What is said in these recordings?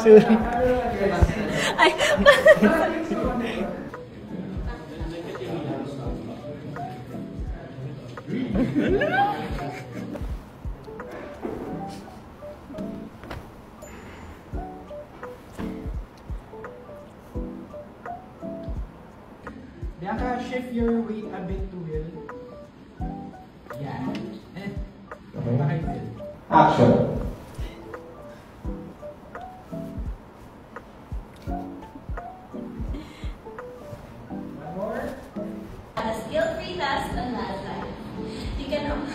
Sorry. Ay, Bianca, shift your weight a bit to Will. Yeah. Okay. Action. One more. a skill-free test on last time. You can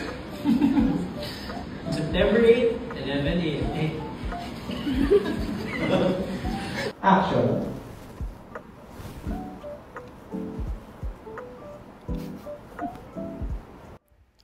September 8, 11, 8. Action.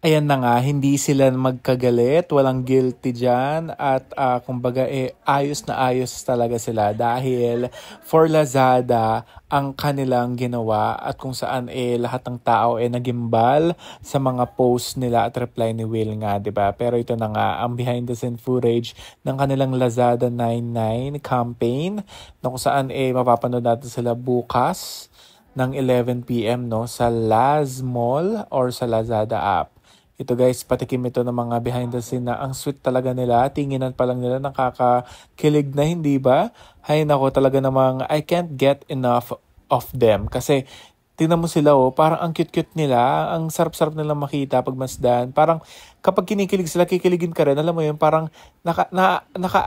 Ayan na nga, hindi sila magkagalit, walang guilty dyan at kumbaga ayos na ayos talaga sila dahil for Lazada ang kanilang ginawa at kung saan lahat ng tao nagimbal sa mga post nila at reply ni Will nga, 'di ba? Pero ito na nga ang behind the scene footage ng kanilang Lazada 99 campaign na kung saan mapapanood natin sila bukas ng 11 PM no sa Laz Mall or sa Lazada app. Ito guys, patikim ito ng mga behind the scene na ang sweet talaga nila. Tinginan pa lang nila, nakakakilig na, hindi ba? Hay nako, talaga namang I can't get enough of them. Kasi tingnan mo sila parang ang cute-cute nila. Ang sarap-sarap nilang makita pag masdan. Parang kapag kinikilig sila, kikiligin ka rin. Alam mo yun, parang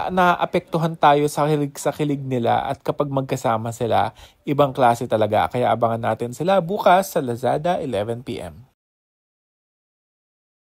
naapektuhan tayo sa kilig nila. At kapag magkasama sila, ibang klase talaga. Kaya abangan natin sila bukas sa Lazada 11 PM.